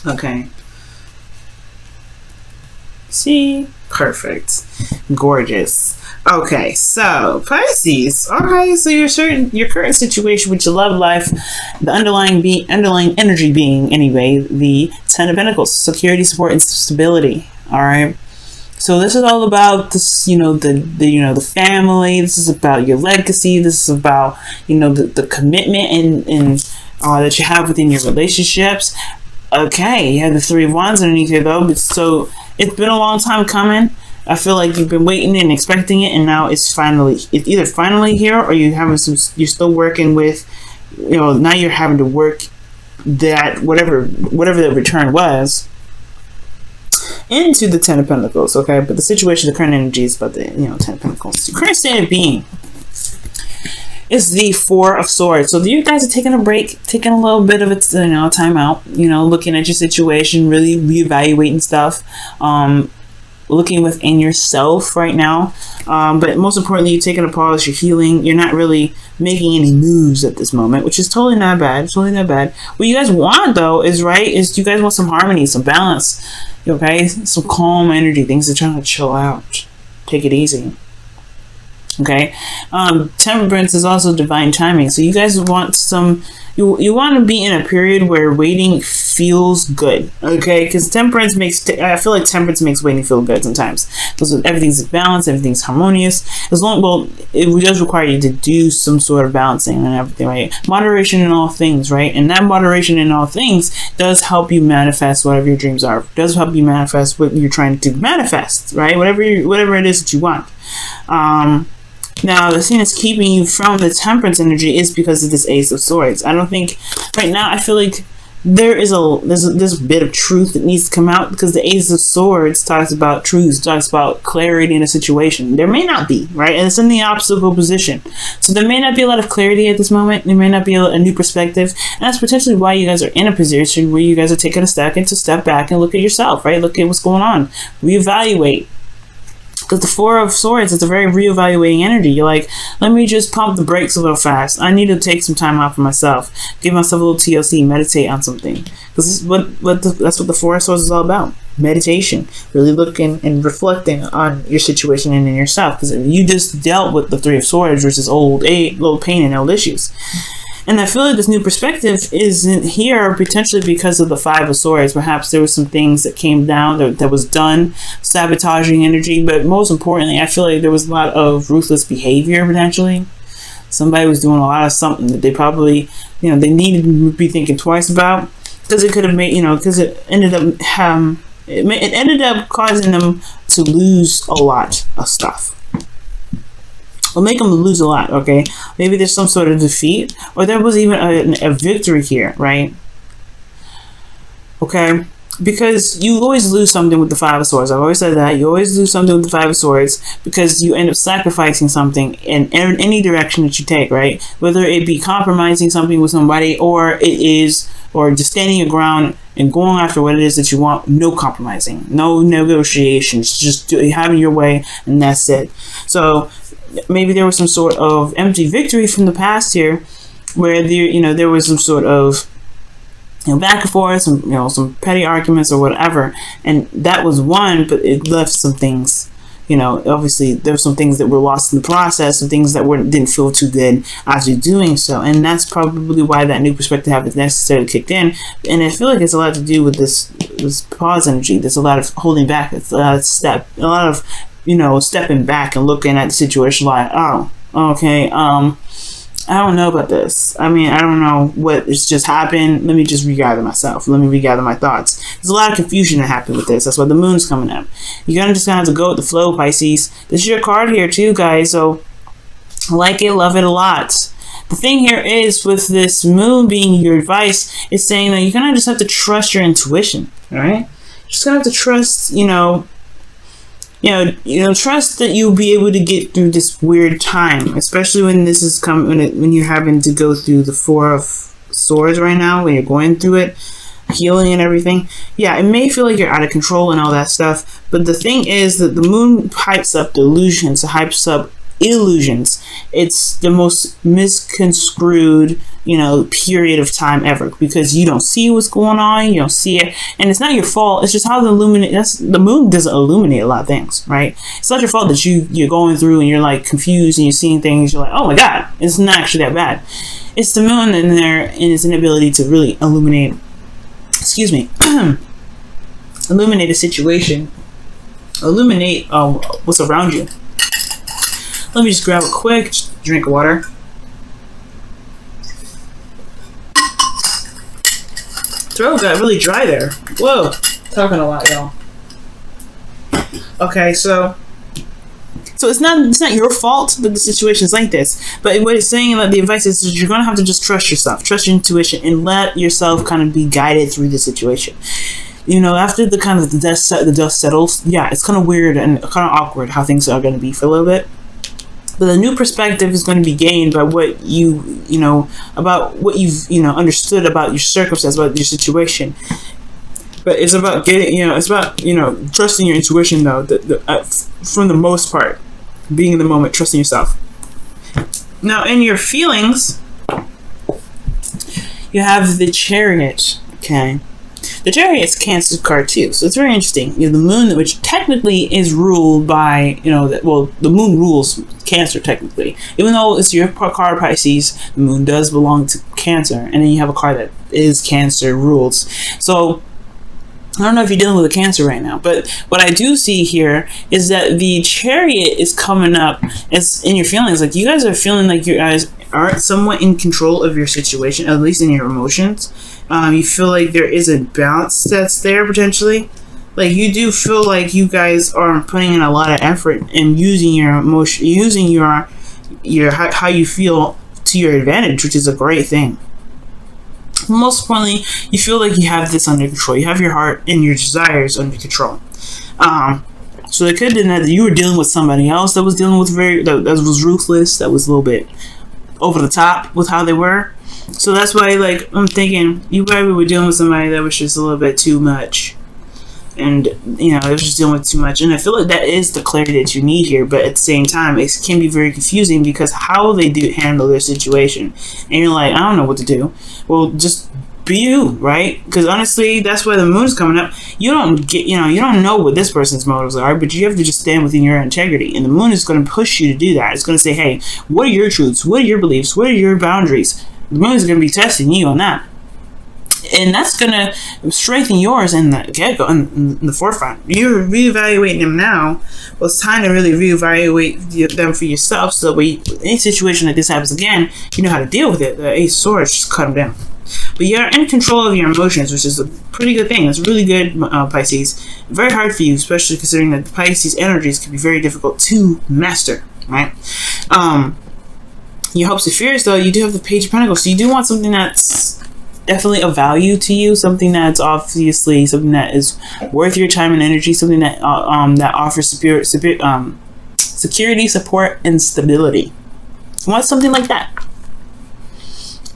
Okay. See? Perfect. Gorgeous. Okay, so Pisces. Okay, so your current situation with your love life, the underlying energy being anyway, the Ten of Pentacles, security, support, and stability. All right. So this is all about this, the family. This is about your legacy. This is about, the commitment and that you have within your relationships. Okay, you have the Three of Wands underneath here though. So it's been a long time coming. I feel like you've been waiting and expecting it, and now it's either finally here, or you're still working with, now you're having to work that whatever the return was into the Ten of Pentacles. Okay, but the situation, the current energy is about the Ten of Pentacles. The current state of being is the Four of Swords. So you guys are taking a break, taking a little bit of it, time out, looking at your situation, really reevaluating stuff, looking within yourself right now. But most importantly, you're taking a pause, you're healing, you're not really making any moves at this moment, which is totally not bad. It's totally not bad. What you guys want though is you guys want some harmony, some balance, okay? Some calm energy, things are trying to chill out. Take it easy. Okay, temperance is also divine timing. So you guys want you want to be in a period where waiting feels good. Okay, because temperance I feel like temperance makes waiting feel good sometimes. Because everything's balanced, everything's harmonious. It does require you to do some sort of balancing and everything, right? Moderation in all things, right? And that moderation in all things does help you manifest whatever your dreams are. It does help you manifest what you're trying to manifest, right? Whatever it is that you want. Now, the thing that's keeping you from the temperance energy is because of this Ace of Swords. I don't think, right now, I feel like there's a bit of truth that needs to come out, because the Ace of Swords talks about truth, talks about clarity in a situation. There may not be, right? And it's in the obstacle position. So there may not be a lot of clarity at this moment. There may not be a new perspective. And that's potentially why you guys are in a position where you guys are taking a step back and look at yourself, right? Look at what's going on. Reevaluate. Because the Four of Swords is a very reevaluating energy. You're like, let me just pump the brakes a little fast. I need to take some time out for myself. Give myself a little TLC, meditate on something. Because that's what the Four of Swords is all about. Meditation. Really looking and reflecting on your situation and in yourself. Because you just dealt with the Three of Swords, which is old pain and old issues. And I feel like this new perspective isn't here potentially because of the Five of Swords. Perhaps there were some things that came down that was done, sabotaging energy. But most importantly, I feel like there was a lot of ruthless behavior potentially. Somebody was doing a lot of something that they probably, they needed to be thinking twice about, because it could have made, because it ended up causing them to lose a lot of stuff. Will make them lose a lot, okay? Maybe there's some sort of defeat, or there was even a victory here, right? Okay? Because you always lose something with the Five of Swords. I've always said that. You always lose something with the Five of Swords because you end up sacrificing something in any direction that you take, right? Whether it be compromising something with somebody, or just standing your ground and going after what it is that you want. No compromising, no negotiations, just having your way, and that's it. So maybe there was some sort of empty victory from the past here, where there was some sort of back and forth, some petty arguments or whatever, and that was one, but it left some things. Obviously there were some things that were lost in the process, some things that didn't feel too good as you're doing so, and that's probably why that new perspective haven't necessarily kicked in. And I feel like it's a lot to do with this pause energy. There's a lot of holding back. It's a lot of stepping back and looking at the situation like, oh, okay, I don't know about this. I don't know what has just happened. Let me just regather myself. Let me regather my thoughts. There's a lot of confusion that happened with this. That's why the moon's coming up. You're just gonna have to go with the flow, Pisces. This is your card here too, guys. So like it, love it a lot. The thing here is, with this moon being your advice, it's saying that you're gonna just have to trust your intuition. All right, just gonna have to trust, trust that you'll be able to get through this weird time, especially when this is when you're having to go through the Four of Swords right now, when you're going through it, healing and everything. Yeah, it may feel like you're out of control and all that stuff, but the thing is that the moon hypes up delusions, hypes up illusions. It's the most misconstrued period of time ever, because you don't see what's going on, you don't see it, and it's not your fault. It's just how the moon doesn't illuminate a lot of things, right? It's not your fault that you're going through and you're like confused and you're seeing things, you're like, oh my god, it's not actually that bad. It's the moon in there and its inability to really illuminate illuminate a situation, illuminate what's around you. Let me just grab a quick drink of water. Throat got really dry there. Whoa, talking a lot, y'all. Okay, so it's not your fault that the situation is like this. But what it's saying about the advice is you're gonna have to just trust yourself, trust your intuition, and let yourself kind of be guided through the situation. After the dust settles, yeah, it's kind of weird and kind of awkward how things are going to be for a little bit. But the new perspective is going to be gained by what about what you've understood about your circumstance, about your situation. But it's about trusting your intuition, though. From the most part, being in the moment, trusting yourself. Now, in your feelings, you have the Chariot. Okay. The Chariot's Cancer card too, so it's very interesting. The moon, which technically is ruled by, the moon rules Cancer technically. Even though it's your card Pisces, the moon does belong to Cancer, and then you have a card that is Cancer rules. So I don't know if you're dealing with a Cancer right now, but what I do see here is that the Chariot is coming up as in your feelings. Like, you guys are feeling like you guys are somewhat in control of your situation, at least in your emotions. You feel like there is a balance that's there potentially. Like, you do feel like you guys are putting in a lot of effort and using your emotion, using your how you feel to your advantage, which is a great thing. Most importantly, you feel like you have this under control. You have your heart and your desires under control. So it could have been that you were dealing with somebody else that was dealing with that was ruthless, that was a little bit over the top with how they were. So that's why, like, I'm thinking you probably were dealing with somebody that was just a little bit too much. And, it was just dealing with too much. And I feel like that is the clarity that you need here. But at the same time, it can be very confusing because how they do handle their situation. And you're like, I don't know what to do. Well, just be you, right? Because honestly, that's why the moon's coming up. You don't know what this person's motives are, but you have to just stand within your integrity. And the moon is going to push you to do that. It's going to say, hey, what are your truths? What are your beliefs? What are your boundaries? The moon is going to be testing you on that. And that's going to strengthen yours in the get-go, in the forefront. You're reevaluating them now. Well, it's time to really reevaluate them for yourself, so that any situation like this happens again, you know how to deal with it. The Ace of Swords, just cut them down. But you're in control of your emotions, which is a pretty good thing. It's really good, Pisces. Very hard for you, especially considering that Pisces energies can be very difficult to master, right? Your hopes and fears, though, you do have the Page of Pentacles, so you do want something that's definitely of value to you, something that's obviously something that is worth your time and energy, something that that offers security, support, and stability. You want something like that.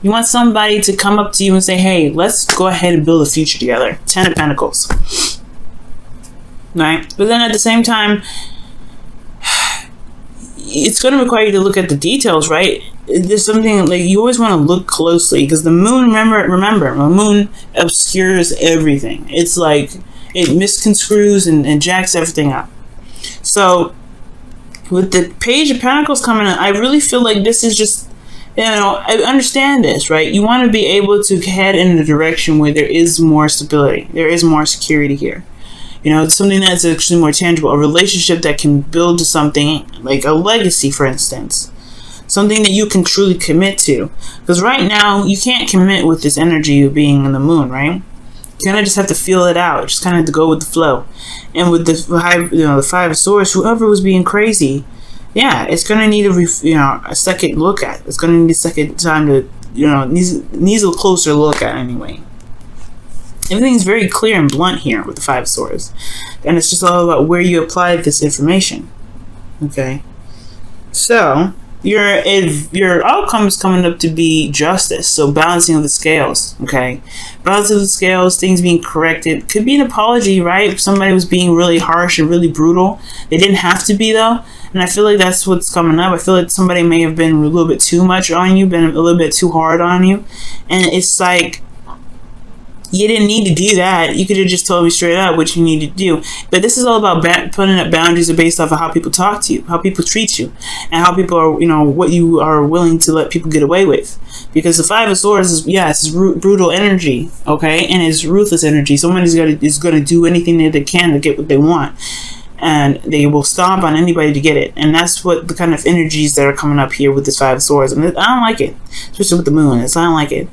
You want somebody to come up to you and say, hey, let's go ahead and build a future together. 10 of Pentacles. Right? But then at the same time, it's going to require you to look at the details, right? There's something like you always want to look closely because the moon, remember, the moon obscures everything. It's like it misconstrues and jacks everything up. So with the Page of Pentacles coming in, I really feel like this is just, I understand this, right? You want to be able to head in a direction where there is more stability. There is more security here. It's something that's actually more tangible. A relationship that can build to something like a legacy, for instance. Something that you can truly commit to. Because right now, you can't commit with this energy of being in the moon, right? You kind of just have to feel it out. Just kind of have to go with the flow. And with the Five of Swords, whoever was being crazy, yeah, it's going to need a second look at. It's going to need a second time to, needs a closer look at anyway. Everything's very clear and blunt here with the Five of Swords. And it's just all about where you apply this information. Okay? So, your outcome is coming up to be justice. So balancing of the scales, okay? Balancing of the scales, things being corrected. Could be an apology, right? If somebody was being really harsh and really brutal. They didn't have to be, though. And I feel like that's what's coming up. I feel like somebody may have been a little bit too much on you, been a little bit too hard on you. And it's like, you didn't need to do that. You could have just told me straight up what you need to do. But this is all about putting up boundaries based off of how people talk to you, how people treat you, and how people are, what you are willing to let people get away with. Because the Five of Swords is, it's brutal energy, okay? And it's ruthless energy. Someone is going to do anything that they can to get what they want. And they will stomp on anybody to get it. And that's what the kind of energies that are coming up here with this Five of Swords. And I don't like it. Especially with the moon. I don't like it.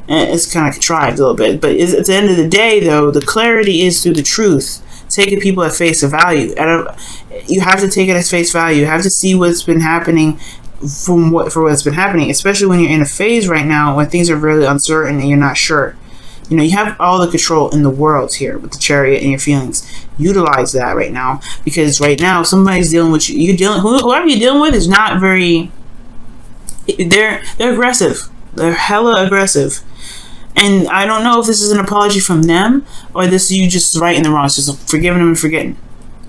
It's kind of contrived a little bit, but at the end of the day, though, the clarity is through the truth. Taking people at face value. You have to take it at face value. You have to see what's been happening for what's been happening, especially when you're in a phase right now when things are really uncertain and you're not sure. You have all the control in the world here with the Chariot and your feelings. Utilize that right now, because right now somebody's dealing with you. Whoever you're dealing with is not very. They're aggressive. They're hella aggressive. And I don't know if this is an apology from them or this is you just righting the wrongs, just forgiving them and forgetting.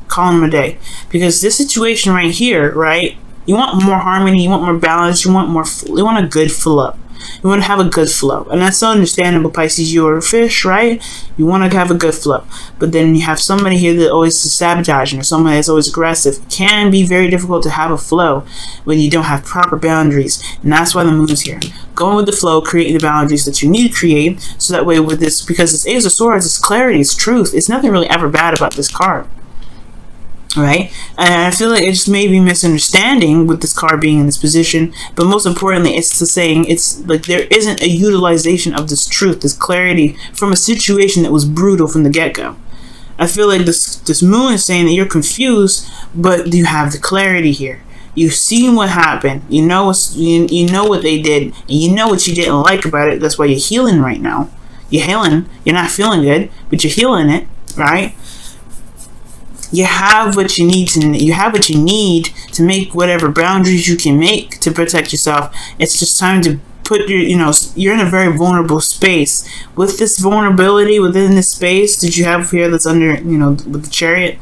Calling them a day. Because this situation right here, right? You want more harmony, you want more balance, you want a good flow. You want to have a good flow. And that's so understandable, Pisces. You're a fish, right? You want to have a good flow. But then you have somebody here that always is sabotaging or somebody that's always aggressive. It can be very difficult to have a flow when you don't have proper boundaries. And that's why the moon is here. Going with the flow, creating the boundaries that you need to create. So that way with this, because it's Ace of Swords, it's clarity, it's truth. It's nothing really ever bad about this card. Right? And I feel like it just may be misunderstanding with this card being in this position, but most importantly, it's the saying, it's like there isn't a utilization of this truth, this clarity from a situation that was brutal from the get-go. I feel like this moon is saying that you're confused, but you have the clarity here. You've seen what happened. You know what they did, and you know what you didn't like about it. That's why you're healing right now. You're healing. You're not feeling good, but you're healing it, right? You have what you need to make whatever boundaries you can make to protect yourself. It's just time to put you're in a very vulnerable space. With this vulnerability within this space that you have here that's under, with the Chariot,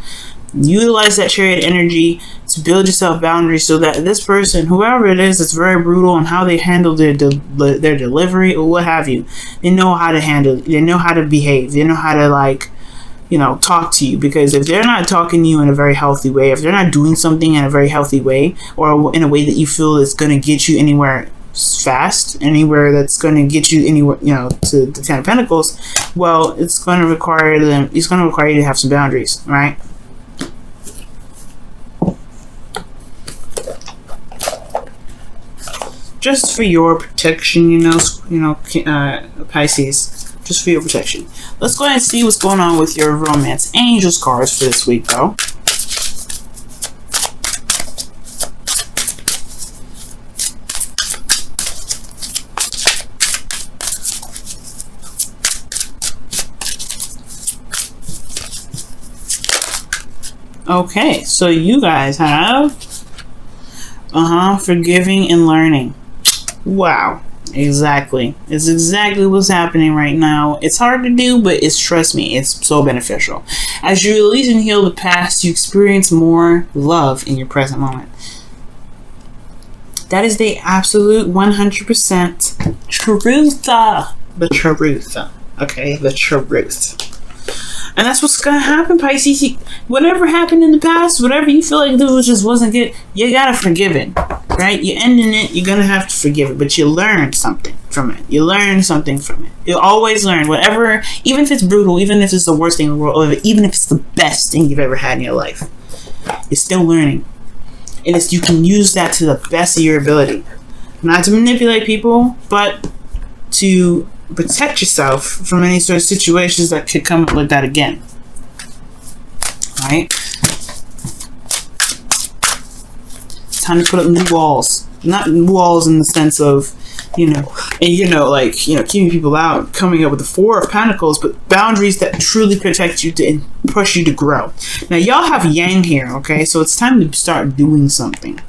utilize that Chariot energy to build yourself boundaries so that this person, whoever it is, that's very brutal on how they handle their delivery or what have you, they know how to handle it. They know how to behave. They know how to talk to you, because if they're not talking to you in a very healthy way, if they're not doing something in a very healthy way, or in a way that you feel is going to get you anywhere fast, anywhere that's going to get you anywhere, to the Ten of Pentacles, well, it's going to require you to have some boundaries, right? Just for your protection, Pisces. Just for your protection. Let's go ahead and see what's going on with your romance angels cards for this week, though. Okay, so you guys have forgiving and learning. Wow. Exactly. It's exactly what's happening right now. It's hard to do, but trust me, it's so beneficial. As you release and heal the past, you experience more love in your present moment. That is the absolute 100% truth. The truth. Okay, the truth. And that's what's gonna happen, Pisces. Whatever happened in the past, whatever you feel like it just wasn't good, you gotta forgive it. Right? You're ending it, you're gonna have to forgive it, but you learned something from it. You learn something from it. You always learn, whatever, even if it's brutal, even if it's the worst thing in the world, or even if it's the best thing you've ever had in your life, you're still learning. And you can use that to the best of your ability. Not to manipulate people, but to protect yourself from any sort of situations that could come up like that again. Right? Time to put up new walls. Not walls in the sense of, keeping people out, coming up with the Four of Pentacles, but boundaries that truly protect you and push you to grow. Now, y'all have Yang here, okay? So it's time to start doing something.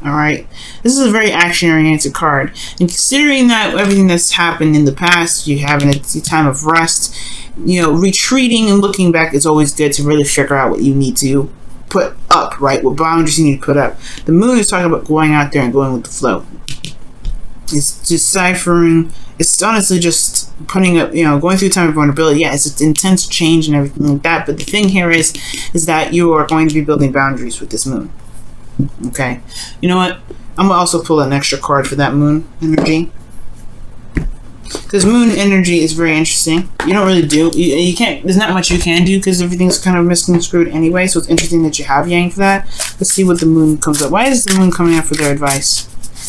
All right, this is a very action-oriented card, and considering that everything that's happened in the past, you having a time of rest, you know, retreating and looking back is always good to really figure out what you need to put up, right? What boundaries you need to put up. The moon is talking about going out there and going with the flow. It's deciphering. It's honestly just putting up, you know, going through a time of vulnerability. Yeah, it's intense change and everything like that. But the thing here is that you are going to be building boundaries with this moon. Okay, you know what? I'm gonna also pull an extra card for that moon energy, because moon energy is very interesting. You don't really do you can't. There's not much you can do because everything's kind of misconstrued anyway. So it's interesting that you have Yang for that. Let's see what the moon comes up. Why is the moon coming up for their advice?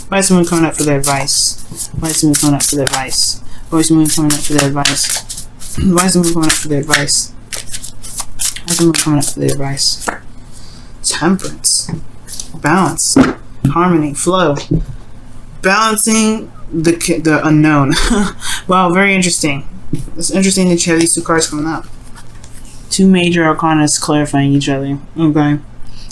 Why is the moon coming up for their advice? Why is the moon coming up for their advice? Why is the moon coming up for their advice? Why is the moon coming up for their advice? Why is the moon coming up for their advice? Temperance. Balance, harmony, flow, balancing the unknown. Wow, very interesting. It's interesting that you have these two cards coming up. Two major arcana clarifying each other. Okay,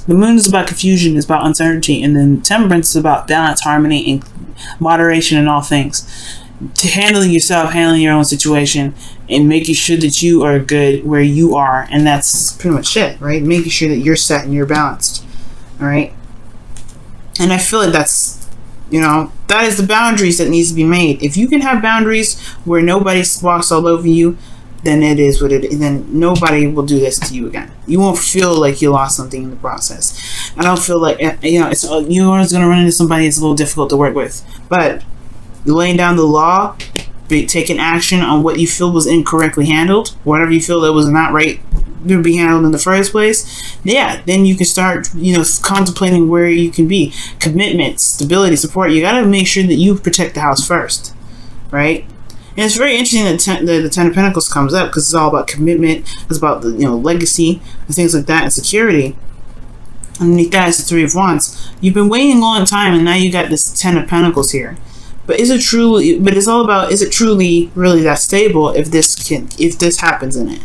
the moon is about confusion, it's about uncertainty, and then temperance is about balance, harmony, and moderation in all things. To handling yourself, handling your own situation, and making sure that you are good where you are, and that's pretty much it, right? Making sure that you're set and you're balanced. All right. And I feel like that's, you know, that is the boundaries that needs to be made. If you can have boundaries where nobody walks all over you, then it is what it is. Then nobody will do this to you again. You won't feel like you lost something in the process. I don't feel like, you know, you're always going to run into somebody that's a little difficult to work with. But laying down the law, taking action on what you feel was incorrectly handled, whatever you feel that was not right to be handled in the first place, yeah, then you can start, you know, contemplating where you can be. Commitment, stability, support. You got to make sure that you protect the house first, right? And it's very interesting that the Ten of Pentacles comes up, because it's all about commitment. It's about the, you know, legacy and things like that, and security. Underneath that is the Three of Wands. You've been waiting a long time, and now you got this Ten of Pentacles here. But is it truly? But it's all about, is it truly really that stable if this happens in it?